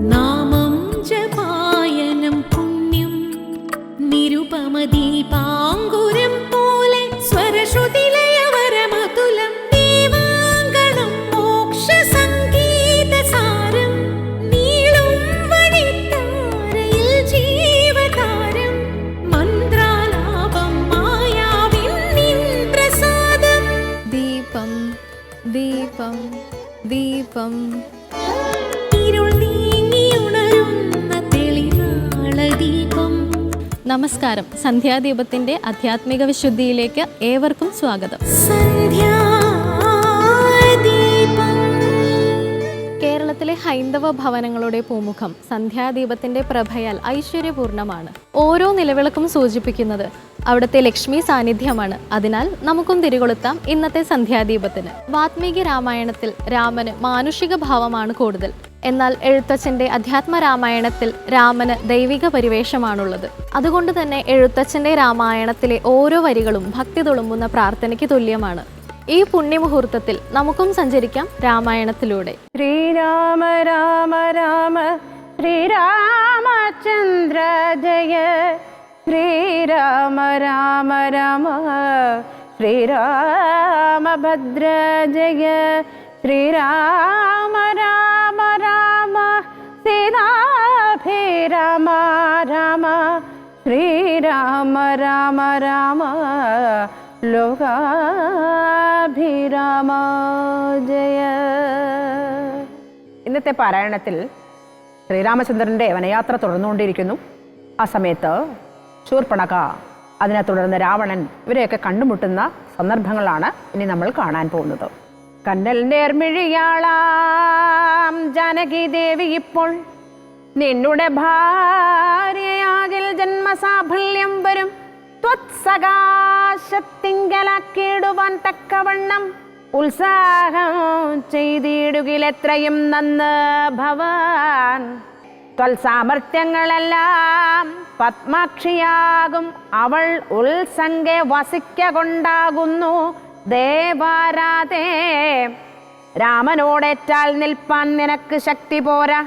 നാമം ജപായനം പുണ്യം നിരുപമദീപാങ്കുരം പോലെ സ്വരശ്രുതിലയവരമതുലം ദീവാങ്കണം മോക്ഷസംഗീതസാരം നീളും വഴിത്താരയിൽ ജീവതാരം മന്ത്രാലാപം മായാവിൻ നിൻ പ്രസാദം. ദീപം ദീപം ദീപം ഇരുൾ നീങ്ങിയുണരുന്ന തെളിനാളദീപം. നമസ്കാരം. സന്ധ്യാദീപത്തിൻ്റെ ആധ്യാത്മിക വിശുദ്ധിയിലേക്ക് ഏവർക്കും സ്വാഗതം. സന്ധ്യാദീപം. കേരളത്തിലെ ഹൈന്ദവ ഭവനങ്ങളുടെ പൂമുഖം സന്ധ്യാദീപത്തിൻ്റെ പ്രഭയാൽ ഐശ്വര്യപൂർണ്ണമാണ്. ഓരോ നിലവിളക്കും സൂചിപ്പിക്കുന്നത് അവിടുത്തെ ലക്ഷ്മി സാന്നിധ്യമാണ്. അതിനാൽ നമുക്കും തിരികൊളുത്താം ഇന്നത്തെ സന്ധ്യാദീപത്തിന്. വാത്മീകി രാമായണത്തിൽ രാമന് മാനുഷിക ഭാവമാണ് കൂടുതൽ. എന്നാൽ എഴുത്തച്ഛൻ്റെ അധ്യാത്മ രാമായണത്തിൽ രാമന് ദൈവിക പരിവേഷമാണുള്ളത്. അതുകൊണ്ട് തന്നെ എഴുത്തച്ഛൻ്റെ രാമായണത്തിലെ ഓരോ വരികളും ഭക്തി തുളുമ്പുന്ന പ്രാർത്ഥനയ്ക്ക് തുല്യമാണ്. ഈ പുണ്യമുഹൂർത്തത്തിൽ നമുക്കും സഞ്ചരിക്കാം രാമായണത്തിലൂടെ. ശ്രീരാമ രാമ രാമ ശ്രീരാമചന്ദ്ര ജയ ശ്രീരാമ രാമ രാമ ശ്രീരാമഭദ്ര ജയ ശ്രീരാമ രാമ രാമ സീതാഭിരാമ രാമ ശ്രീരാമ രാമ രാമ ലോകാഭിരാമ ജയ. ഇന്നത്തെ പാരായണത്തിൽ ശ്രീരാമചന്ദ്രൻ്റെ വനയാത്ര തുടർന്നുകൊണ്ടിരിക്കുന്നു. ആ സമയത്ത് ശൂർപ്പണഖ, അതിനെ തുടർന്ന് രാവണൻ, ഇവരെയൊക്കെ കണ്ടുമുട്ടുന്ന സന്ദർഭങ്ങളാണ് ഇനി നമ്മൾ കാണാൻ പോകുന്നത്. കന്നൽ നേർമിഴിയാളാം ജാനകി ദേവി ഇപ്പോൾ നിന്നുടെ ഭാര്യയാകിൽ ജന്മസാഫല്യം വരും ത്വത്സകാശത്തിങ്കലാക്കിയിടുവാൻ തക്കവണ്ണം ഉത്സാഹം ചെയ്തിടുകിലെത്രയും നന്ന് ഭവാൻ. ത്വൽസാമർത്ഥ്യങ്ങളെല്ലാം പത്മാക്ഷിയാകും അവൾ ഉത്സംഗെ വസിക്ക കൊണ്ടാകുന്നു ദേവാരാധേ. രാമനോടേറ്റാൽ നിൽപ്പാൻ നിനക്ക് ശക്തി പോരാ.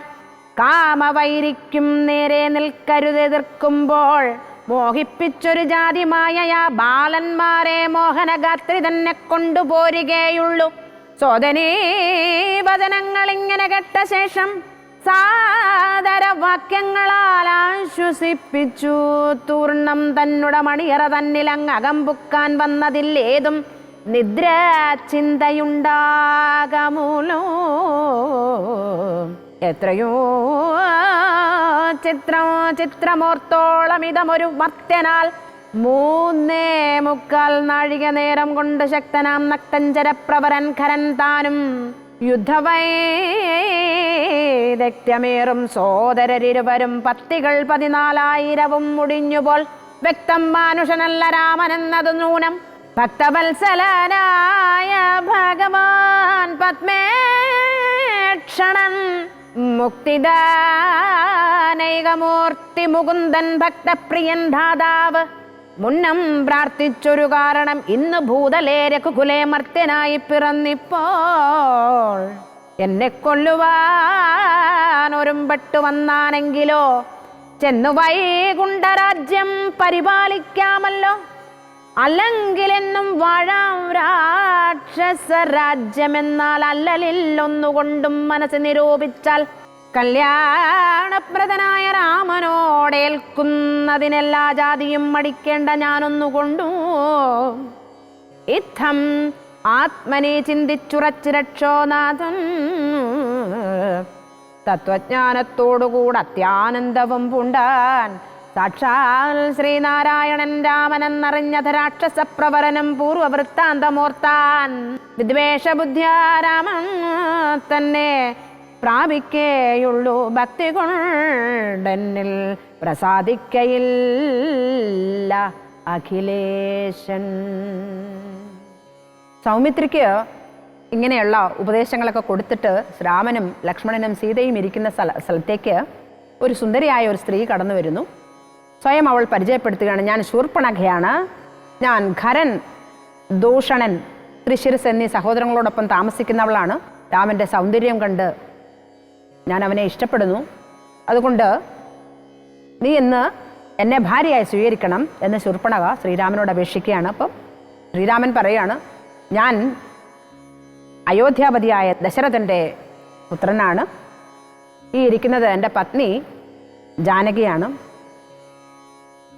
കാമവൈരിക്കും നേരെ നിൽക്കരുതെതിർക്കുമ്പോൾ മോഹിപ്പിച്ചൊരു ജാതി മായയാ ബാലന്മാരെ മോഹനഗാത്രി തന്നെ കൊണ്ടുപോരുകയുള്ളൂ. സോദനീ വചനങ്ങൾ ഇങ്ങനെ കേട്ട ശേഷം സാദരവാക്യങ്ങളാൽ ആശ്വസിപ്പിച്ചു. തൂർണം തന്നുട മണിയറ തന്നിലങ്ങ് അകമ്പുക്കാൻ വന്നതില്ലേതും നിദ്ര ചിന്തയുണ്ടാകമൂലോ. എത്രയോ ചിത്രമോർത്തോളം ഇതമൊരു മർത്യനാൽ 3.25 നാഴിക നേരം കൊണ്ട് ശക്തനാം നക്തഞ്ചരപ്രവരൻ ഖരൻ താനും യുദ്ധവൈദഗ്ധ്യമേറും സോദരരിരുവരും പത്തികൾ 14,000 മുടിഞ്ഞുപോൽ. വ്യക്തം മാനുഷനല്ല രാമനെന്നത് നൂനം. ഭക്തവത്സലനായ ഭഗവാൻ പത്മേക്ഷണൻ മുക്തിദാനൈകമൂർത്തി മുകുന്ദൻ ഭക്തപ്രിയൻ ധാതാവ് മുന്നം പ്രാർത്ഥിച്ചൊരു കാരണം ഇന്ന് ഭൂതലേ രഘുകുലേ മർത്യനായി പിറന്നിപ്പോൾ. എന്നെ കൊല്ലുവാൻ ഒരുമ്പെട്ടു വന്നാണെങ്കിലോ ചെന്നു വൈകുണ്ഠരാജ്യം പരിപാലിക്കാമല്ലോ. അല്ലെങ്കിലെന്നും വാഴാം രാക്ഷസ രാജ്യമെന്നാൽ അല്ലലില്ലൊന്നുകൊണ്ടും മനസ്സ് നിരൂപിച്ചാൽ കല്യാണപ്രദനായ രാമനോടേൽക്കുന്നതിനെല്ലാ ജാതിയും മടിക്കേണ്ട ഞാനൊന്നുകൊണ്ടു. ഇത്തം ആത്മനെ ചിന്തിച്ചുറച്ച് രക്ഷോനാഥൻ തത്വജ്ഞാനത്തോടുകൂടെ അത്യാനന്ദവും പൂണ്ടാൻ. സാക്ഷാൽ ശ്രീനാരായണൻ രാമനെന്നറിഞ്ഞത് രാക്ഷസപ്രവരനും പൂർവവൃത്താന്തമോർത്താൻ. വിദ്വേഷബുദ്ധ്യാ രാമൻ തന്നെ പ്രാപിക്കേയുള്ളൂ. ഭക്തി കൊണ്ടെന്നിൽ പ്രസാദിക്കയില്ല അഖിലേശൻ. സൗമിത്രിക്ക് ഇങ്ങനെയുള്ള ഉപദേശങ്ങളൊക്കെ കൊടുത്തിട്ട് രാമനും ലക്ഷ്മണനും സീതയും ഇരിക്കുന്ന സ്ഥലത്തേക്ക് ഒരു സുന്ദരിയായ ഒരു സ്ത്രീ കടന്നു വരുന്നു. സ്വയം അവൾ പരിചയപ്പെടുത്തുകയാണ്, ഞാൻ ശൂർപ്പണഖയാണ്, ഞാൻ ഖരൻ, ദൂഷണൻ, ത്രിശിരസ് എന്നീ സഹോദരങ്ങളോടൊപ്പം താമസിക്കുന്നവളാണ്. രാമൻ്റെ സൗന്ദര്യം കണ്ട് ഞാൻ അവനെ ഇഷ്ടപ്പെടുന്നു. അതുകൊണ്ട് നീ ഇന്ന് എന്നെ ഭാര്യയായി സ്വീകരിക്കണം എന്ന് ശൂർപ്പണഖ ശ്രീരാമനോട് അപേക്ഷിക്കുകയാണ്. അപ്പം ശ്രീരാമൻ പറയാണ്, ഞാൻ അയോധ്യാപതിയായ ദശരഥൻ്റെ പുത്രനാണ്. ഈ ഇരിക്കുന്നത് എൻ്റെ പത്നി ജാനകിയാണ്.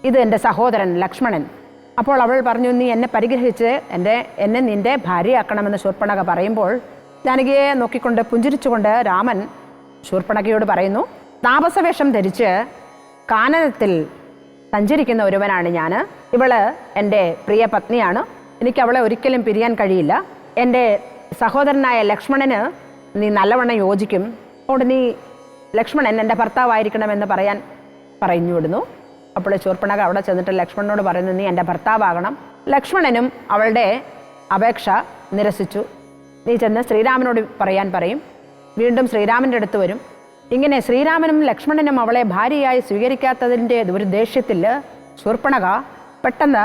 ഇത് എൻ്റെ സഹോദരൻ ലക്ഷ്മണൻ. അപ്പോൾ അവൾ പറഞ്ഞു, നീ എന്നെ പരിഗ്രഹിച്ച് എന്നെ നിൻ്റെ ഭാര്യയാക്കണമെന്ന് ശൂർപ്പണഖ പറയുമ്പോൾ ജാനകിയെ നോക്കിക്കൊണ്ട് പുഞ്ചിരിച്ചുകൊണ്ട് രാമൻ ശൂർപ്പണഖയോട് പറയുന്നു, താപസവേഷം ധരിച്ച് കാനനത്തിൽ സഞ്ചരിക്കുന്ന ഒരുവനാണ് ഞാൻ. ഇവള് എൻ്റെ പ്രിയ പത്നിയാണ്. എനിക്ക് അവളെ ഒരിക്കലും പിരിയാൻ കഴിയില്ല. എൻ്റെ സഹോദരനായ ലക്ഷ്മണന് നീ നല്ലവണ്ണം യോജിക്കും. അതുകൊണ്ട് നീ ലക്ഷ്മണൻ എൻ്റെ ഭർത്താവായിരിക്കണമെന്ന് പറഞ്ഞു വിടുന്നു. അപ്പോൾ ശൂർപ്പണഖ അവിടെ ചെന്നിട്ട് ലക്ഷ്മണനോട് പറയുന്നു, നീ എൻ്റെ ഭർത്താവാകണം. ലക്ഷ്മണനും അവളുടെ അപേക്ഷ നിരസിച്ചു. നീ ചെന്ന് ശ്രീരാമനോട് പറയും. വീണ്ടും ശ്രീരാമൻ്റെ അടുത്ത് വരും. ഇങ്ങനെ ശ്രീരാമനും ലക്ഷ്മണനും അവളെ ഭാര്യയായി സ്വീകരിക്കാത്തതിൻ്റെ ഒരു ദേഷ്യത്തിൽ ശൂർപ്പണഖ പെട്ടെന്ന്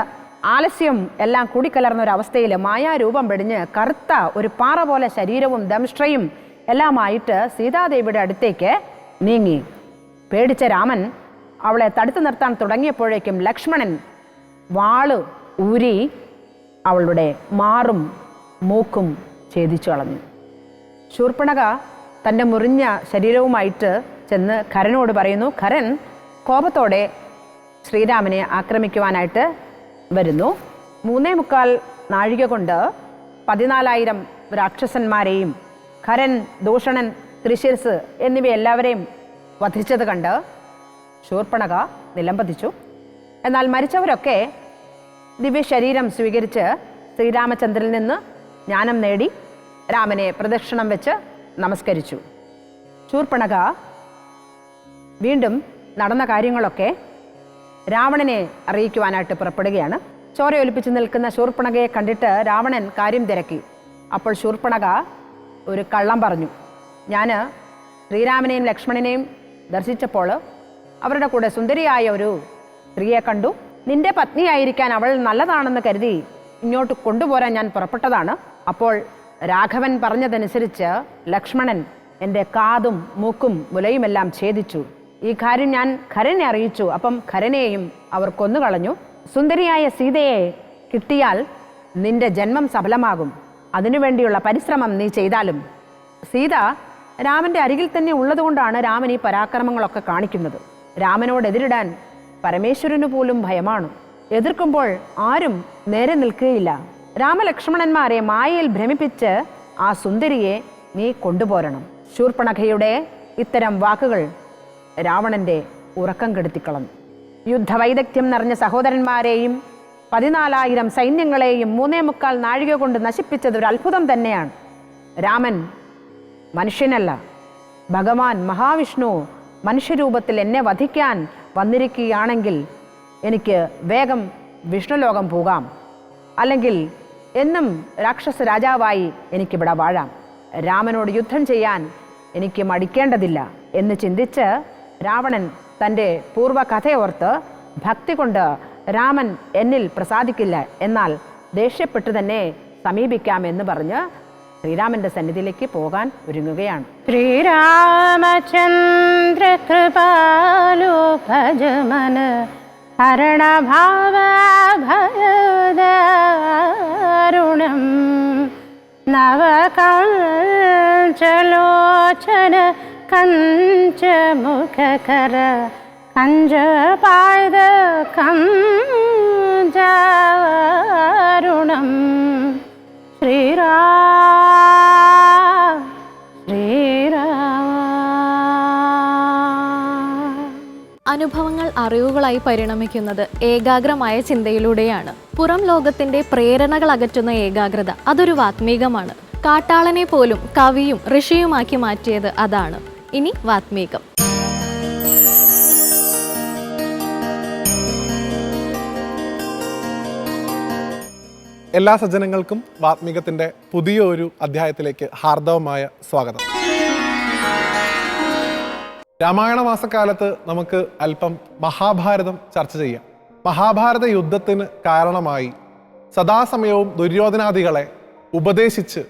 ആലസ്യം എല്ലാം കൂടിക്കലർന്നൊരവസ്ഥയിൽ മായാരൂപം വെടിഞ്ഞ് കറുത്ത ഒരു പാറ പോലെ ശരീരവും ദംഷ്ട്രയും എല്ലാമായിട്ട് സീതാദേവിയുടെ അടുത്തേക്ക് നീങ്ങി. പേടിച്ച രാമൻ അവളെ തടുത്തു നിർത്താൻ തുടങ്ങിയപ്പോഴേക്കും ലക്ഷ്മണൻ വാള് ഊരി അവളുടെ മാറും മൂക്കും ഛേദിച്ചു കളഞ്ഞു. ശൂർപ്പണഖ തൻ്റെ മുറിഞ്ഞ ശരീരവുമായിട്ട് ചെന്ന് ഖരനോട് പറയുന്നു. ഖരൻ കോപത്തോടെ ശ്രീരാമനെ ആക്രമിക്കുവാനായിട്ട് വരുന്നു. 3.25 നാഴിക കൊണ്ട് 14,000 രാക്ഷസന്മാരെയും ഖരൻ, ദൂഷണൻ, ത്രിശിരസ് എന്നിവയെല്ലാവരെയും വധിച്ചത് കണ്ട് ശൂർപ്പണഖ നിലംപതിച്ചു. എന്നാൽ മരിച്ചവരൊക്കെ ദിവ്യശരീരം സ്വീകരിച്ച് ശ്രീരാമചന്ദ്രനിൽ നിന്ന് ജ്ഞാനം നേടി രാമനെ പ്രദക്ഷിണം വെച്ച് നമസ്കരിച്ചു. ശൂർപ്പണഖ വീണ്ടും നടന്ന കാര്യങ്ങളൊക്കെ രാവണനെ അറിയിക്കുവാനായിട്ട് പുറപ്പെടുകയാണ്. ചോരയൊലിപ്പിച്ച് നിൽക്കുന്ന ശൂർപ്പണഖയെ കണ്ടിട്ട് രാവണൻ കാര്യം തിരക്കി. അപ്പോൾ ശൂർപ്പണഖ ഒരു കള്ളം പറഞ്ഞു. ഞാൻ ശ്രീരാമനെയും ലക്ഷ്മണനെയും ദർശിച്ചപ്പോൾ അവരുടെ കൂടെ സുന്ദരിയായ ഒരു സ്ത്രീയെ കണ്ടു. നിന്റെ പത്നിയായിരിക്കാൻ അവൾ നല്ലതാണെന്ന് കരുതി ഇങ്ങോട്ട് കൊണ്ടുപോരാൻ ഞാൻ പുറപ്പെട്ടതാണ്. അപ്പോൾ രാഘവൻ പറഞ്ഞതനുസരിച്ച് ലക്ഷ്മണൻ എൻ്റെ കാതും മൂക്കും മുലയുമെല്ലാം ഛേദിച്ചു. ഈ കാര്യം ഞാൻ ഖരനെ അറിയിച്ചു. അപ്പം ഖരനെയും അവർ കൊന്നുകളഞ്ഞു. സുന്ദരിയായ സീതയെ കിട്ടിയാൽ നിന്റെ ജന്മം സഫലമാകും. അതിനുവേണ്ടിയുള്ള പരിശ്രമം നീ ചെയ്താലും. സീത രാമൻ്റെ അരികിൽ തന്നെ ഉള്ളതുകൊണ്ടാണ് രാമൻ ഈ പരാക്രമങ്ങളൊക്കെ കാണിക്കുന്നത്. രാമനോട് എതിരിടാൻ പരമേശ്വരന് പോലും ഭയമാണ്. എതിർക്കുമ്പോൾ ആരും നേരെ നിൽക്കുകയില്ല. രാമലക്ഷ്മണന്മാരെ മായയിൽ ഭ്രമിപ്പിച്ച് ആ സുന്ദരിയെ നീ കൊണ്ടുപോരണം. ശൂർപ്പണഖയുടെ ഇത്തരം വാക്കുകൾ രാവണന്റെ ഉറക്കം കെടുത്തിക്കളഞ്ഞു. യുദ്ധവൈദഗ്ധ്യം നിറഞ്ഞ സഹോദരന്മാരെയും 14,000 സൈന്യങ്ങളെയും 3.25 നാഴിക കൊണ്ട് നശിപ്പിച്ചത് ഒരു അത്ഭുതം തന്നെയാണ്. രാമൻ മനുഷ്യനല്ല, ഭഗവാൻ മഹാവിഷ്ണു മനുഷ്യരൂപത്തിൽ എന്നെ വധിക്കാൻ വന്നിരിക്കുകയാണെങ്കിൽ എനിക്ക് വേഗം വിഷ്ണുലോകം പോകാം, അല്ലെങ്കിൽ എന്നും രാക്ഷസ രാജാവായി എനിക്കിവിടെ വാഴാം. രാമനോട് യുദ്ധം ചെയ്യാൻ എനിക്ക് മടിക്കേണ്ടതില്ല എന്ന് ചിന്തിച്ച് രാവണൻ തൻ്റെ പൂർവ്വകഥയോർത്ത് ഭക്തി കൊണ്ട് രാമൻ എന്നിൽ പ്രസാദിക്കില്ല, എന്നാൽ ദേഷ്യപ്പെട്ട് തന്നെ സമീപിക്കാമെന്ന് പറഞ്ഞ് ശ്രീരാമന്റെ സന്നിധിയിലേക്ക് പോകാൻ ഒരുങ്ങുകയാണ്. ശ്രീരാമചന്ദ്ര കൃപാലു ഭജമന ഹരണഭാവഭയദാരുണം നവകഞ്ചലോചന കഞ്ചമുഖകര കഞ്ചപാദ കഞ്ചാരുണം അനുഭവങ്ങൾ അറിവുകളായി പരിണമിക്കുന്നത് ഏകാഗ്രമായ ചിന്തയിലൂടെയാണ്. പുറം ലോകത്തിന്റെ പ്രേരണകൾ അകറ്റുന്ന ഏകാഗ്രത അതൊരു വാത്മീകമാണ്. കാട്ടാളനെ പോലും കവിയും ഋഷിയുമാക്കി മാറ്റിയത് അതാണ്. ഇനി വാത്മീകം. എല്ലാ സജ്ജനങ്ങൾക്കും വാത്മീകത്തിൻ്റെ പുതിയൊരു അധ്യായത്തിലേക്ക് ഹാർദവമായ സ്വാഗതം. രാമായണ മാസക്കാലത്ത് നമുക്ക് അല്പം മഹാഭാരതം ചർച്ച ചെയ്യാം. മഹാഭാരത യുദ്ധത്തിന് കാരണമായി സദാസമയവും ദുര്യോധനാദികളെ ഉപദേശിച്ച്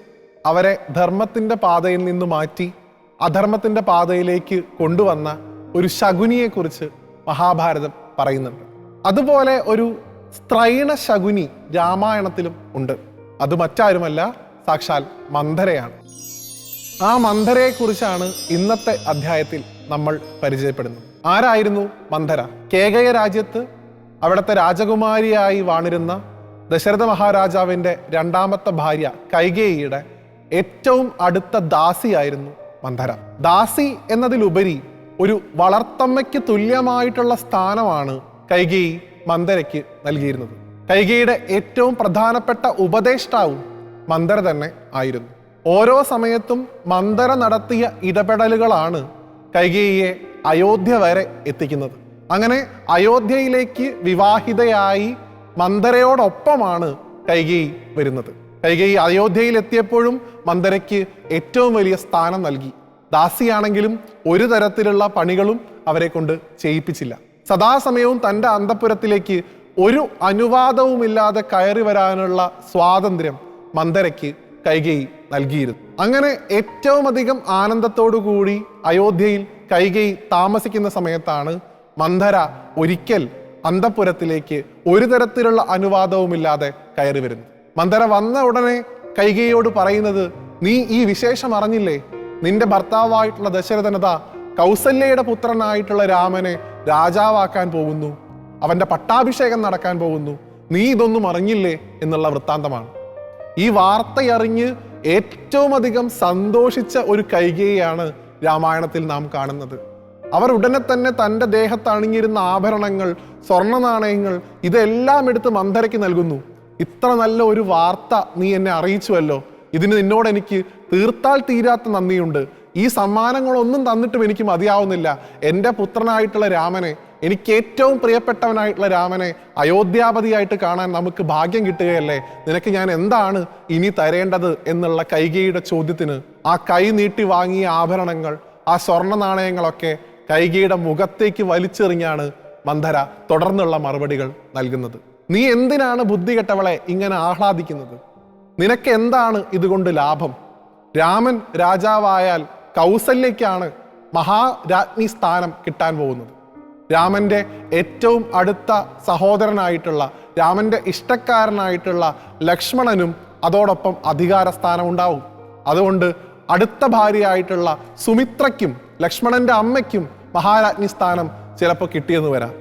അവരെ ധർമ്മത്തിൻ്റെ പാതയിൽ നിന്ന് മാറ്റി അധർമ്മത്തിൻ്റെ പാതയിലേക്ക് കൊണ്ടുവന്ന ഒരു ശകുനിയെക്കുറിച്ച് മഹാഭാരതം പറയുന്നുണ്ട്. അതുപോലെ ഒരു സ്ത്രൈണ ശകുനി രാമായണത്തിലും ഉണ്ട്. അത് മറ്റാരുമല്ല, സാക്ഷാൽ മന്ധരയാണ്. ആ മന്ധരയെക്കുറിച്ചാണ് ഇന്നത്തെ അധ്യായത്തിൽ നമ്മൾ പരിചയപ്പെടുന്നത്. ആരായിരുന്നു മന്ധര? കേകയ രാജ്യത്ത് അവിടുത്തെ രാജകുമാരിയായി വാണിരുന്ന ദശരഥ മഹാരാജാവിൻ്റെ രണ്ടാമത്തെ ഭാര്യ കൈകേയിയുടെ ഏറ്റവും അടുത്ത ദാസിയായിരുന്നു മന്ധര. ദാസി എന്നതിലുപരി ഒരു വളർത്തമ്മയ്ക്ക് തുല്യമായിട്ടുള്ള സ്ഥാനമാണ് കൈകേയി മന്ധരയ്ക്ക് നൽകിയിരുന്നത്. കൈകേയിയുടെ ഏറ്റവും പ്രധാനപ്പെട്ട ഉപദേഷ്ടാവും മന്ധര തന്നെ ആയിരുന്നു. ഓരോ സമയത്തും മന്ധര നടത്തിയ ഇടപെടലുകളാണ് കൈകേയിയെ അയോധ്യ വരെ എത്തിക്കുന്നത്. അങ്ങനെ അയോധ്യയിലേക്ക് വിവാഹിതയായി മന്ധരയോടൊപ്പമാണ് കൈകേയി വരുന്നത്. കൈകേയി അയോധ്യയിൽ എത്തിയപ്പോഴും മന്ധരയ്ക്ക് ഏറ്റവും വലിയ സ്ഥാനം നൽകി. ദാസിയാണെങ്കിലും ഒരു തരത്തിലുള്ള പണികളും അവരെ കൊണ്ട് ചെയ്യിപ്പിച്ചില്ല. സദാസമയവും തൻ്റെ അന്തഃപുരത്തിലേക്ക് ഒരു അനുവാദവുമില്ലാതെ കയറി വരാനുള്ള സ്വാതന്ത്ര്യം മന്ധരയ്ക്ക് കൈകേയി നൽകിയിരുന്നു. അങ്ങനെ ഏറ്റവും അധികം ആനന്ദത്തോടുകൂടി അയോധ്യയിൽ കൈകേയി താമസിക്കുന്ന സമയത്താണ് മന്ധര ഒരിക്കൽ അന്തഃപുരത്തിലേക്ക് ഒരു തരത്തിലുള്ള അനുവാദവുമില്ലാതെ കയറി വരുന്നത്. മന്ധര വന്ന ഉടനെ കൈകേയിയോട് പറയുന്നത്, നീ ഈ വിശേഷം അറിഞ്ഞില്ലേ? നിന്റെ ഭർത്താവായിട്ടുള്ള ദശരഥനത കൗസല്യയുടെ പുത്രനായിട്ടുള്ള രാമനെ രാജാവാക്കാൻ പോകുന്നു, അവന്റെ പട്ടാഭിഷേകം നടക്കാൻ പോകുന്നു, നീ ഇതൊന്നും അറിഞ്ഞില്ലേ എന്നുള്ള വൃത്താന്തമാണ്. ഈ വാർത്തയറിഞ്ഞ് ഏറ്റവും അധികം സന്തോഷിച്ച ഒരു കൈകേയിയാണ് രാമായണത്തിൽ നാം കാണുന്നത്. അവർ ഉടനെ തന്നെ തൻ്റെ ദേഹത്ത് അണിഞ്ഞിരുന്ന ആഭരണങ്ങൾ, സ്വർണ്ണ നാണയങ്ങൾ ഇതെല്ലാം എടുത്ത് മന്ധരയ്ക്ക് നൽകുന്നു. ഇത്ര നല്ല ഒരു വാർത്ത നീ എന്നെ അറിയിച്ചുവല്ലോ, ഇതിന് നിന്നോട് എനിക്ക് തീർത്താൽ തീരാത്ത നന്ദിയുണ്ട്. ഈ സമ്മാനങ്ങളൊന്നും തന്നിട്ടും എനിക്ക് മതിയാവുന്നില്ല. എൻ്റെ പുത്രനായിട്ടുള്ള രാമനെ, എനിക്ക് ഏറ്റവും പ്രിയപ്പെട്ടവനായിട്ടുള്ള രാമനെ അയോധ്യാപതിയായിട്ട് കാണാൻ നമുക്ക് ഭാഗ്യം കിട്ടുകയല്ലേ, നിനക്ക് ഞാൻ എന്താണ് ഇനി തരേണ്ടത് എന്നുള്ള കൈകേയിയുടെ ചോദ്യത്തിന് ആ കൈ നീട്ടി വാങ്ങിയ ആഭരണങ്ങൾ, ആ സ്വർണ്ണ നാണയങ്ങളൊക്കെ കൈകേയിയുടെ മുഖത്തേക്ക് വലിച്ചെറിഞ്ഞാണ് മന്ധര തുടർന്നുള്ള മറുപടികൾ നൽകുന്നത്. നീ എന്തിനാണ് ബുദ്ധി കെട്ടവളെ ഇങ്ങനെ ആഹ്ലാദിക്കുന്നത്? നിനക്ക് എന്താണ് ഇതുകൊണ്ട് ലാഭം? രാമൻ രാജാവായാൽ കൗസല്യയ്ക്കാണ് മഹാരാജ്ഞി സ്ഥാനം കിട്ടാൻ പോകുന്നത്. രാമൻ്റെ ഏറ്റവും അടുത്ത സഹോദരനായിട്ടുള്ള, രാമൻ്റെ ഇഷ്ടക്കാരനായിട്ടുള്ള ലക്ഷ്മണനും അതോടൊപ്പം അധികാര സ്ഥാനം ഉണ്ടാവും. അതുകൊണ്ട് അടുത്ത ഭാര്യയായിട്ടുള്ള സുമിത്രയ്ക്കും ലക്ഷ്മണന്റെ അമ്മയ്ക്കും മഹാരാജ്ഞി സ്ഥാനം ചിലപ്പോൾ കിട്ടിയെന്ന് വരാം.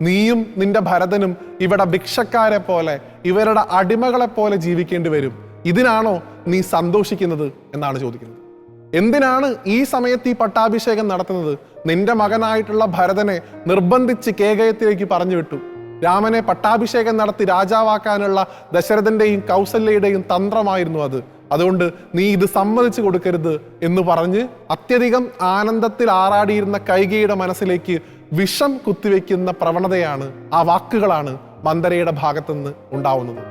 നീയും നിന്റെ ഭരതനും ഇവിടെ ഭിക്ഷക്കാരെ പോലെ, ഇവരുടെ അടിമകളെ പോലെ ജീവിക്കേണ്ടി വരും. ഇതിനാണോ നീ സന്തോഷിക്കുന്നത് എന്നാണ് ചോദിക്കുന്നത്. എന്തിനാണ് ഈ സമയത്ത് ഈ പട്ടാഭിഷേകം നടത്തുന്നത്? നിന്റെ മകനായിട്ടുള്ള ഭരതനെ നിർബന്ധിച്ച് കേകയത്തിലേക്ക് പറഞ്ഞു വിട്ടു. രാമനെ പട്ടാഭിഷേകം നടത്തി രാജാവാക്കാനുള്ള ദശരഥന്റെയും കൗസല്യയുടെയും തന്ത്രമായിരുന്നു അത്. അതുകൊണ്ട് നീ ഇത് സമ്മതിച്ചു കൊടുക്കരുത് എന്ന് പറഞ്ഞ് അത്യധികം ആനന്ദത്തിൽ ആറാടിയിരുന്ന കൈകേയിയുടെ മനസ്സിലേക്ക് വിഷം കുത്തിവെക്കുന്ന പ്രവണതയാണ്, ആ വാക്കുകളാണ് മന്ധരയുടെ ഭാഗത്തുനിന്ന് ഉണ്ടാവുന്നത്.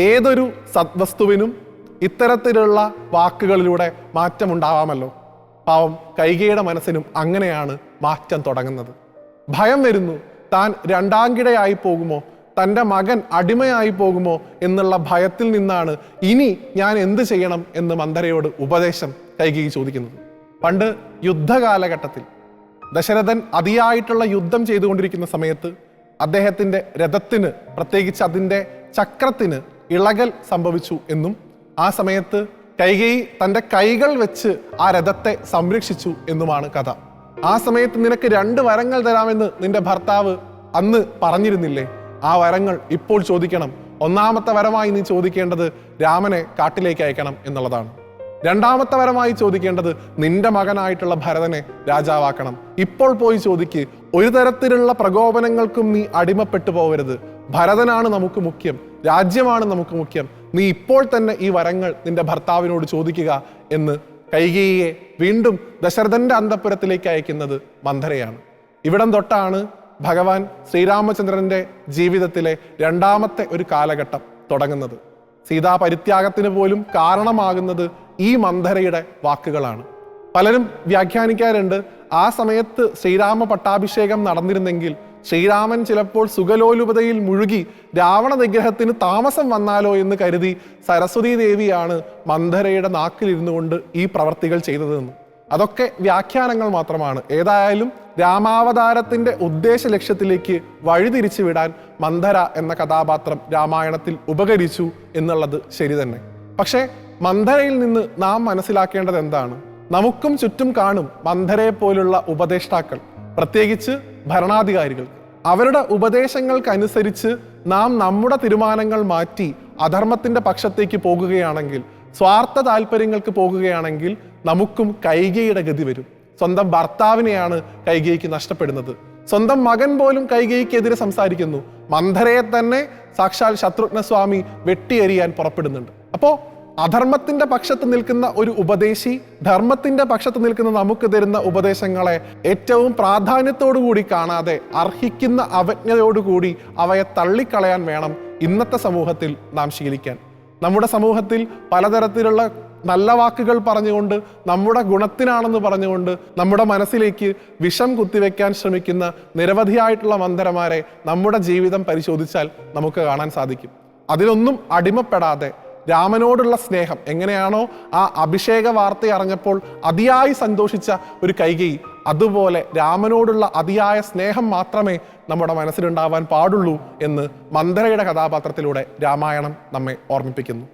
ഏതൊരു സദ്വസ്തുവിനും ഇത്തരത്തിലുള്ള വാക്കുകളിലൂടെ മാറ്റം ഉണ്ടാവാമല്ലോ. പാവം കൈകേയിയുടെ മനസ്സിനും അങ്ങനെയാണ് മാറ്റം തുടങ്ങുന്നത്. ഭയം വരുന്നു. താൻ രണ്ടാംകിടയായി പോകുമോ, തൻ്റെ മകൻ അടിമയായി പോകുമോ എന്നുള്ള ഭയത്തിൽ നിന്നാണ് ഇനി ഞാൻ എന്ത് ചെയ്യണം എന്ന് മന്ധരയോട് ഉപദേശം കൈകേയി ചോദിക്കുന്നത്. പണ്ട് യുദ്ധകാലഘട്ടത്തിൽ ദശരഥൻ അതിയായിട്ടുള്ള യുദ്ധം ചെയ്തുകൊണ്ടിരിക്കുന്ന സമയത്ത് അദ്ദേഹത്തിൻ്റെ രഥത്തിന്, പ്രത്യേകിച്ച് അതിൻ്റെ ചക്രത്തിന് ഇളകൽ സംഭവിച്ചു എന്നും ആ സമയത്ത് കൈകേയി തൻ്റെ കൈകൾ വെച്ച് ആ രഥത്തെ സംരക്ഷിച്ചു എന്നുമാണ് കഥ. ആ സമയത്ത് നിനക്ക് 2 വരങ്ങൾ തരാമെന്ന് നിന്റെ ഭർത്താവ് അന്ന് പറഞ്ഞിരുന്നില്ലേ? ആ വരങ്ങൾ ഇപ്പോൾ ചോദിക്കണം. ഒന്നാമത്തെ വരമായി നീ ചോദിക്കേണ്ടത് രാമനെ കാട്ടിലേക്ക് അയക്കണം എന്നുള്ളതാണ്. രണ്ടാമത്തെ വരമായി ചോദിക്കേണ്ടത് നിന്റെ മകനായിട്ടുള്ള ഭരതനെ രാജാവാക്കണം. ഇപ്പോൾ പോയി ചോദിക്ക്. ഒരു തരത്തിലുള്ള പ്രകോപനങ്ങൾക്കും നീ അടിമപ്പെട്ടു പോകരുത്. ഭരതനാണ് നമുക്ക് മുഖ്യം, രാജ്യമാണ് നമുക്ക് മുഖ്യം. നീ ഇപ്പോൾ തന്നെ ഈ വരങ്ങൾ നിന്റെ ഭർത്താവിനോട് ചോദിക്കുക എന്ന് കൈകേയിയെ വീണ്ടും ദശരഥന്റെ അന്തഃപുരത്തിലേക്ക് അയക്കുന്നത് മന്ധരയാണ്. ഇവിടം തൊട്ടാണ് ഭഗവാൻ ശ്രീരാമചന്ദ്രന്റെ ജീവിതത്തിലെ രണ്ടാമത്തെ ഒരു കാലഘട്ടം തുടങ്ങുന്നത്. സീതാപരിത്യാഗത്തിന് പോലും കാരണമാകുന്നത് ഈ മന്ധരയുടെ വാക്കുകളാണ്. പലരും വ്യാഖ്യാനിക്കാറുണ്ട്, ആ സമയത്ത് ശ്രീരാമ പട്ടാഭിഷേകം നടന്നിരുന്നെങ്കിൽ ശ്രീരാമൻ ചിലപ്പോൾ സുഖലോലുപതയിൽ മുഴുകി രാവണ നിഗ്രഹത്തിന് താമസം വന്നാലോ എന്ന് കരുതി സരസ്വതി ദേവിയാണ് മന്ധരയുടെ നാക്കിലിരുന്നു കൊണ്ട് ഈ പ്രവർത്തികൾ ചെയ്തതെന്ന്. അതൊക്കെ വ്യാഖ്യാനങ്ങൾ മാത്രമാണ്. ഏതായാലും രാമാവതാരത്തിന്റെ ഉദ്ദേശ ലക്ഷ്യത്തിലേക്ക് വഴിതിരിച്ചു വിടാൻ മന്ധര എന്ന കഥാപാത്രം രാമായണത്തിൽ ഉപകരിച്ചു എന്നുള്ളത് ശരി തന്നെ. പക്ഷേ മന്ധരയിൽ നിന്ന് നാം മനസ്സിലാക്കേണ്ടത് എന്താണ്? നമുക്കും ചുറ്റും കാണും മന്ധരയെ പോലുള്ള ഉപദേഷ്ടാക്കൾ, പ്രത്യേകിച്ച് ഭരണാധികാരികൾ. അവരുടെ ഉപദേശങ്ങൾക്കനുസരിച്ച് നാം നമ്മുടെ തീരുമാനങ്ങൾ മാറ്റി അധർമ്മത്തിന്റെ പക്ഷത്തേക്ക് പോകുകയാണെങ്കിൽ, സ്വാർത്ഥ താല്പര്യങ്ങൾക്ക് പോകുകയാണെങ്കിൽ നമുക്കും കൈകേയിയുടെ ഗതി വരും. സ്വന്തം ഭർത്താവിനെയാണ് കൈകേയിക്ക് നഷ്ടപ്പെടുന്നത്. സ്വന്തം മകൻ പോലും കൈകേയിക്കെതിരെ സംസാരിക്കുന്നു. മന്ധരയെ തന്നെ സാക്ഷാൽ ശത്രുഘ്നസ്വാമി വെട്ടിയെറിയാൻ പുറപ്പെടുന്നുണ്ട്. അപ്പോ അധർമ്മത്തിന്റെ പക്ഷത്ത് നിൽക്കുന്ന ഒരു ഉപദേശി ധർമ്മത്തിന്റെ പക്ഷത്ത് നിൽക്കുന്ന നമുക്ക് തരുന്ന ഉപദേശങ്ങളെ ഏറ്റവും പ്രാധാന്യത്തോടുകൂടി കാണാതെ അർഹിക്കുന്ന അവജ്ഞയോടുകൂടി അവയെ തള്ളിക്കളയാൻ വേണം ഇന്നത്തെ സമൂഹത്തിൽ നാം ശീലിക്കാൻ. നമ്മുടെ സമൂഹത്തിൽ പലതരത്തിലുള്ള നല്ല വാക്കുകൾ പറഞ്ഞുകൊണ്ട്, നമ്മുടെ ഗുണത്തിനാണെന്ന് പറഞ്ഞുകൊണ്ട് നമ്മുടെ മനസ്സിലേക്ക് വിഷം കുത്തിവെക്കാൻ ശ്രമിക്കുന്ന നിരവധിയായിട്ടുള്ള മന്ധരമാരെ നമ്മുടെ ജീവിതം പരിശോധിച്ചാൽ നമുക്ക് കാണാൻ സാധിക്കും. അതിലൊന്നും അടിമപ്പെടാതെ രാമനോടുള്ള സ്നേഹം എങ്ങനെയാണോ ആ അഭിഷേക വാർത്ത അറിഞ്ഞപ്പോൾ അതിയായി സന്തോഷിച്ച ഒരു കൈകേയി, അതുപോലെ രാമനോടുള്ള അതിയായ സ്നേഹം മാത്രമേ നമ്മുടെ മനസ്സിലുണ്ടാവാൻ പാടുള്ളൂ എന്ന് മന്ധരയുടെ കഥാപാത്രത്തിലൂടെ രാമായണം നമ്മെ ഓർമ്മിപ്പിക്കുന്നു.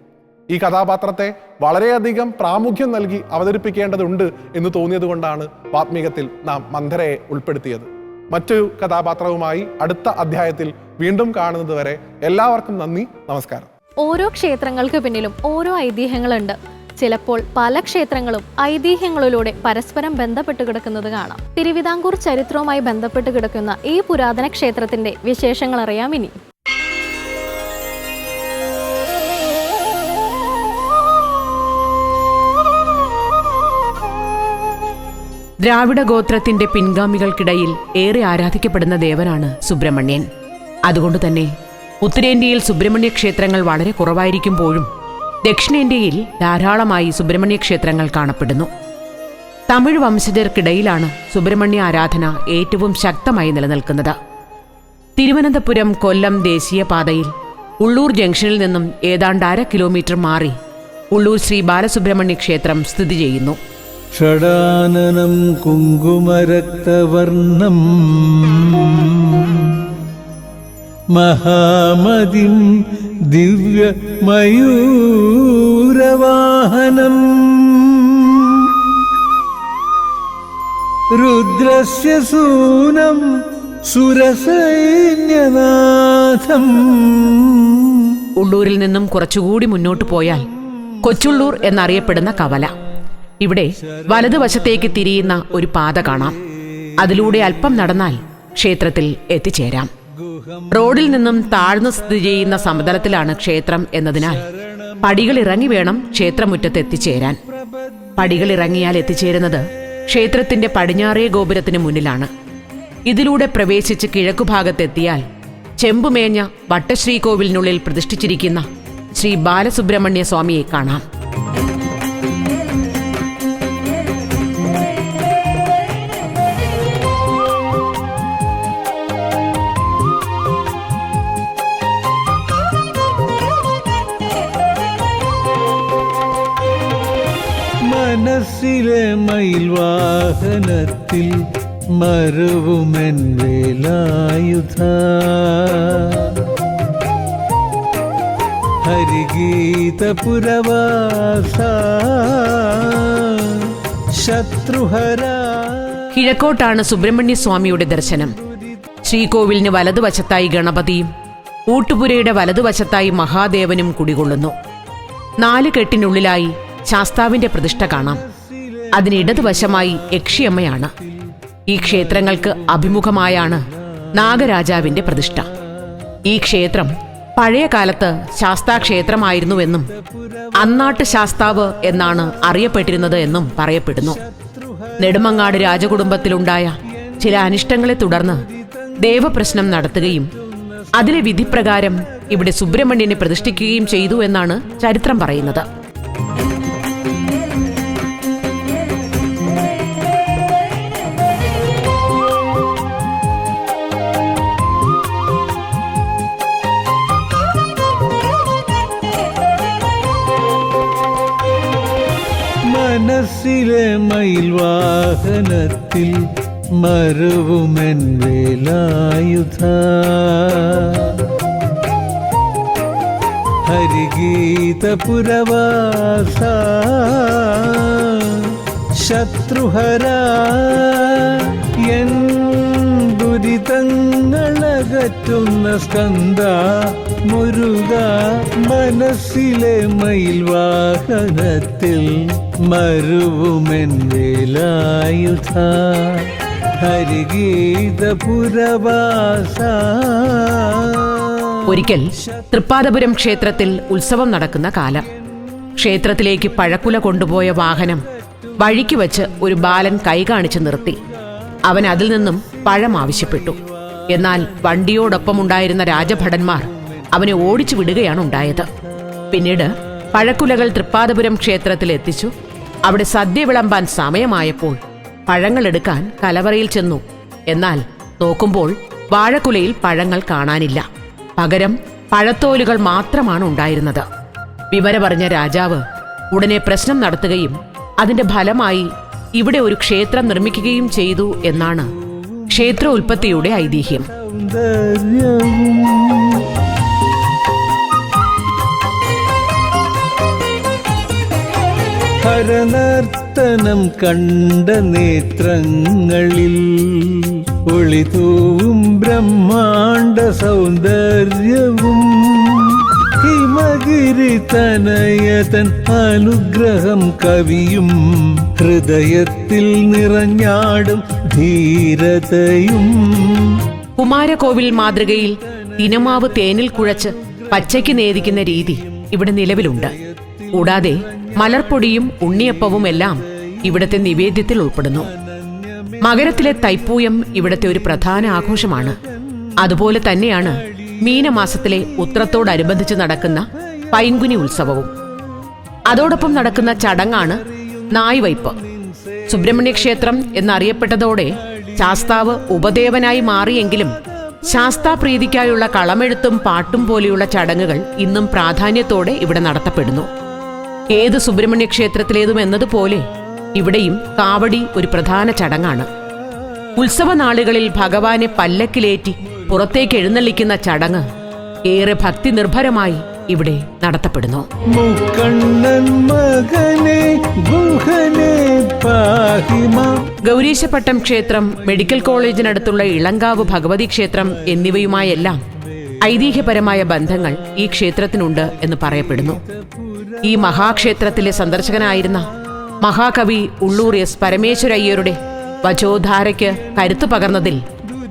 ഈ കഥാപാത്രത്തെ വളരെയധികം പ്രാമുഖ്യം നൽകി അവതരിപ്പിക്കേണ്ടതുണ്ട് എന്ന് തോന്നിയത് കൊണ്ടാണ് വാത്മീകത്തിൽ നാം മന്ധരയെ ഉൾപ്പെടുത്തിയത്. മറ്റൊരു കഥാപാത്രവുമായി അടുത്ത അധ്യായത്തിൽ വീണ്ടും കാണുന്നത് വരെ എല്ലാവർക്കും നന്ദി, നമസ്കാരം. ഓരോ ക്ഷേത്രങ്ങൾക്ക് പിന്നിലും ഓരോ ഐതിഹ്യങ്ങളുണ്ട്. ചിലപ്പോൾ പല ക്ഷേത്രങ്ങളും ഐതിഹ്യങ്ങളിലൂടെ പരസ്പരം ബന്ധപ്പെട്ട് കിടക്കുന്നത് കാണാം. തിരുവിതാംകൂർ ചരിത്രവുമായി ബന്ധപ്പെട്ട് കിടക്കുന്ന ഈ പുരാതന ക്ഷേത്രത്തിന്റെ വിശേഷങ്ങൾ അറിയാം ഇനി. ദ്രാവിഡ ഗോത്രത്തിന്റെ പിൻഗാമികൾക്കിടയിൽ ഏറെ ആരാധിക്കപ്പെടുന്ന ദേവനാണ് സുബ്രഹ്മണ്യൻ. അതുകൊണ്ടുതന്നെ ഉത്തരേന്ത്യയിൽ സുബ്രഹ്മണ്യ ക്ഷേത്രങ്ങൾ വളരെ കുറവായിരിക്കുമ്പോഴും ദക്ഷിണേന്ത്യയിൽ ധാരാളമായി സുബ്രഹ്മണ്യ ക്ഷേത്രങ്ങൾ കാണപ്പെടുന്നു. തമിഴ് വംശജർക്കിടയിലാണ് സുബ്രഹ്മണ്യ ആരാധന ഏറ്റവും ശക്തമായി നിലനിൽക്കുന്നത്. തിരുവനന്തപുരം കൊല്ലം ദേശീയപാതയിൽ ഉള്ളൂർ ജംഗ്ഷനിൽ നിന്നും ഏതാണ്ട് 1/2 കിലോമീറ്റർ മാറി ഉള്ളൂർ ശ്രീ ബാലസുബ്രഹ്മണ്യ ക്ഷേത്രം സ്ഥിതി ചെയ്യുന്നു. ഷടാനനം കുങ്കുമരക്തവർണം മഹാമതിം ദിവ്യമയൂരവാഹനം രുദ്രസ്യ സൂനം സുരസൈന്യനാഥം. ഉള്ളൂരിൽ നിന്നും കുറച്ചുകൂടി മുന്നോട്ട് പോയാൽ കൊച്ചുള്ളൂർ എന്നറിയപ്പെടുന്ന കവല. ഇവിടെ വലതുവശത്തേക്ക് തിരിയുന്ന ഒരു പാത കാണാം. അതിലൂടെ അല്പം നടന്നാൽ ക്ഷേത്രത്തിൽ എത്തിച്ചേരാം. റോഡിൽ നിന്നും താഴ്ന്നു സ്ഥിതി ചെയ്യുന്ന സമതലത്തിലാണ് ക്ഷേത്രം എന്നതിനാൽ പടികളിറങ്ങി വേണം ക്ഷേത്രമുറ്റത്ത് എത്തിച്ചേരാൻ. പടികളിറങ്ങിയാൽ എത്തിച്ചേരുന്നത് ക്ഷേത്രത്തിന്റെ പടിഞ്ഞാറേ ഗോപുരത്തിന് മുന്നിലാണ്. ഇതിലൂടെ പ്രവേശിച്ച് കിഴക്കുഭാഗത്തെത്തിയാൽ ചെമ്പുമേഞ്ഞ വട്ടശ്രീകോവിലിനുള്ളിൽ പ്രതിഷ്ഠിച്ചിരിക്കുന്ന ശ്രീ ബാലസുബ്രഹ്മണ്യ സ്വാമിയെ കാണാം. മനസ്സിലെ മയിൽവാഹനത്തിൽ മരുവുമെൻ വേലായുധ ഹരിഗീതപുരവാസ ശത്രുഹര. കിഴക്കോട്ടാണ് സുബ്രഹ്മണ്യ സ്വാമിയുടെ ദർശനം. ശ്രീകോവിലിന് വലതുവശത്തായി ഗണപതിയും ഊട്ടുപുരയുടെ വലതുവശത്തായി മഹാദേവനും കുടികൊള്ളുന്നു. 4 കെട്ടിനുള്ളിലായി ശാസ്താവിന്റെ പ്രതിഷ്ഠ കാണാം. അതിനിടതുവശമായി യക്ഷിയമ്മയാണ്. ഈ ക്ഷേത്രങ്ങൾക്ക് അഭിമുഖമായാണ് നാഗരാജാവിന്റെ പ്രതിഷ്ഠ. ഈ ക്ഷേത്രം പഴയ കാലത്ത് ശാസ്താക്ഷേത്രമായിരുന്നുവെന്നും അന്നാട്ട് ശാസ്താവ് എന്നാണ് അറിയപ്പെട്ടിരുന്നത് എന്നും പറയപ്പെടുന്നു. നെടുമങ്ങാട് രാജകുടുംബത്തിലുണ്ടായ ചില അനിഷ്ടങ്ങളെ തുടർന്ന് ദേവപ്രശ്നം നടത്തുകയും അതിലെ വിധിപ്രകാരം ഇവിടെ സുബ്രഹ്മണ്യനെ പ്രതിഷ്ഠിക്കുകയും ചെയ്തു എന്നാണ് ചരിത്രം പറയുന്നത്. മനസ്സിലെ മയിൽവാഹനത്തിൽ മരുവുമെൻ വേലായുധ ഹരിഗീതപുരവാസ ശത്രുഹര എൻ ദുരിതങ്ങളകറ്റുന്ന സ്കന്ദ മുരുക മനസ്സിലെ മയിൽവാഹനത്തിൽ മരുവുമെൻ വേലായുധ ഹരിഗീതപുരവാസ. ഒരിക്കൽ തൃപ്പാദപുരം ക്ഷേത്രത്തിൽ ഉത്സവം നടക്കുന്ന കാലം. ക്ഷേത്രത്തിലേക്ക് പഴക്കുല കൊണ്ടുപോയ വാഹനം വഴിക്ക് വച്ച് ഒരു ബാലൻ കൈ കാണിച്ച് നിർത്തി. അവൻ അതിൽ നിന്നും പഴം ആവശ്യപ്പെട്ടു. എന്നാൽ വണ്ടിയോടൊപ്പമുണ്ടായിരുന്ന രാജഭടന്മാർ അവനെ ഓടിച്ചു വിടുകയാണ് ഉണ്ടായത്. പിന്നീട് പഴക്കുലകൾ തൃപ്പാദപുരം ക്ഷേത്രത്തിൽ എത്തിച്ചു. അവിടെ സദ്യ വിളമ്പാൻ സമയമായപ്പോൾ പഴങ്ങൾ എടുക്കാൻ കലവറയിൽ ചെന്നു. എന്നാൽ നോക്കുമ്പോൾ വാഴക്കുലയിൽ പഴങ്ങൾ കാണാനില്ല. പകരം പഴത്തോലുകൾ മാത്രമാണ് ഉണ്ടായിരുന്നത്. വിവരമറിഞ്ഞ രാജാവ് ഉടനെ പ്രശ്നം നടത്തുകയും അതിന്റെ ഫലമായി ഇവിടെ ഒരു ക്ഷേത്രം നിർമ്മിക്കുകയും ചെയ്തു എന്നാണ് ക്ഷേത്ര ഉൽപ്പത്തിയുടെ ഐതിഹ്യം. ഹരനർത്തനം കണ്ട നേത്രങ്ങളിൽ ഒളിതൂവും ബ്രഹ്മാണ്ട സൗന്ദര്യവും ഹിമഗിരി തനയതൻ അനുഗ്രഹം കവിയും ഹൃദയത്തിൽ നിറഞ്ഞാടും ധീരതയും. കുമാരകോവിൽ മാതൃകയിൽ തിനമാവ് തേനിൽ കുഴച്ച് പച്ചയ്ക്ക് നേദിക്കുന്ന രീതി ഇവിടെ നിലവിലുണ്ട്. കൂടാതെ മലർപ്പൊടിയും ഉണ്ണിയപ്പവും എല്ലാം ഇവിടത്തെ നിവേദ്യത്തിൽ ഉൾപ്പെടുന്നു. മകരത്തിലെ തൈപ്പൂയം ഇവിടത്തെ ഒരു പ്രധാന ആഘോഷമാണ്. അതുപോലെ തന്നെയാണ് മീനമാസത്തിലെ ഉത്രത്തോടനുബന്ധിച്ച് നടക്കുന്ന പൈങ്കുനി ഉത്സവവും. അതോടൊപ്പം നടക്കുന്ന ചടങ്ങാണ് നായ്വയ്പ്. സുബ്രഹ്മണ്യ ക്ഷേത്രം എന്നറിയപ്പെട്ടതോടെ ശാസ്താവ് ഉപദേവനായി മാറിയെങ്കിലും ശാസ്താപ്രീതിക്കായുള്ള കളമെഴുത്തും പാട്ടും പോലെയുള്ള ചടങ്ങുകൾ ഇന്നും പ്രാധാന്യത്തോടെ ഇവിടെ നടത്തപ്പെടുന്നു. ഏത് സുബ്രഹ്മണ്യ ക്ഷേത്രത്തിലേതും എന്നതുപോലെ ഇവിടെയും കാവടി ഒരു പ്രധാന ചടങ്ങാണ്. ഉത്സവനാളുകളിൽ ഭഗവാനെ പല്ലക്കിലേറ്റി പുറത്തേക്ക് എഴുന്നള്ളിക്കുന്ന ചടങ്ങ് ഏറെ ഭക്തി നിർഭരമായി ഇവിടെ നടത്തപ്പെടുന്നു. ഗൗരീശപട്ടം ക്ഷേത്രം, മെഡിക്കൽ കോളേജിനടുത്തുള്ള ഇളങ്കാവ് ഭഗവതി ക്ഷേത്രം എന്നിവയുമായെല്ലാം ഐതിഹ്യപരമായ ബന്ധങ്ങൾ ഈ ക്ഷേത്രത്തിനുണ്ട് എന്ന് പറയപ്പെടുന്നു. ഈ മഹാക്ഷേത്രത്തിലെ സന്ദർശകനായിരുന്ന മഹാകവി ഉള്ളൂർ എസ് പരമേശ്വരയ്യരുടെ വചോധാരയ്ക്ക് കരുത്തു പകർന്നതിൽ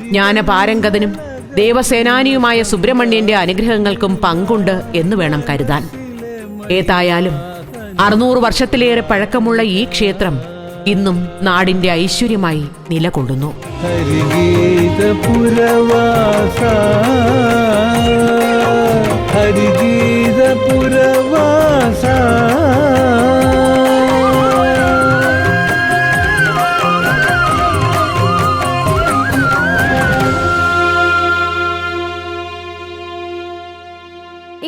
ജ്ഞാനപാരംഗതനും ദേവസേനാനിയുമായ സുബ്രഹ്മണ്യന്റെ അനുഗ്രഹങ്ങൾക്കും പങ്കുണ്ട് എന്ന് വേണം കരുതാൻ. ഏതായാലും 600 വർഷത്തിലേറെ പഴക്കമുള്ള ഈ ക്ഷേത്രം ഇന്നും നാടിന്റെ ഐശ്വര്യമായി നിലകൊള്ളുന്നു. ഹരിഗീതപുരവാസ ഹരിഗീതപുരവാസ.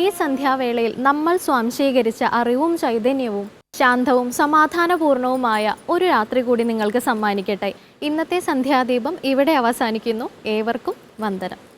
ഈ സന്ധ്യാവേളയിൽ നമ്മൾ സ്വാംശീകരിച്ച അറിവും ചൈതന്യവും ശാന്തവും സമാധാനപൂർണവുമായ ഒരു രാത്രി കൂടി നിങ്ങൾക്ക് സമ്മാനിക്കട്ടെ. ഇന്നത്തെ സന്ധ്യാദീപം ഇവിടെ അവസാനിക്കുന്നു. ഏവർക്കും വന്ദനം.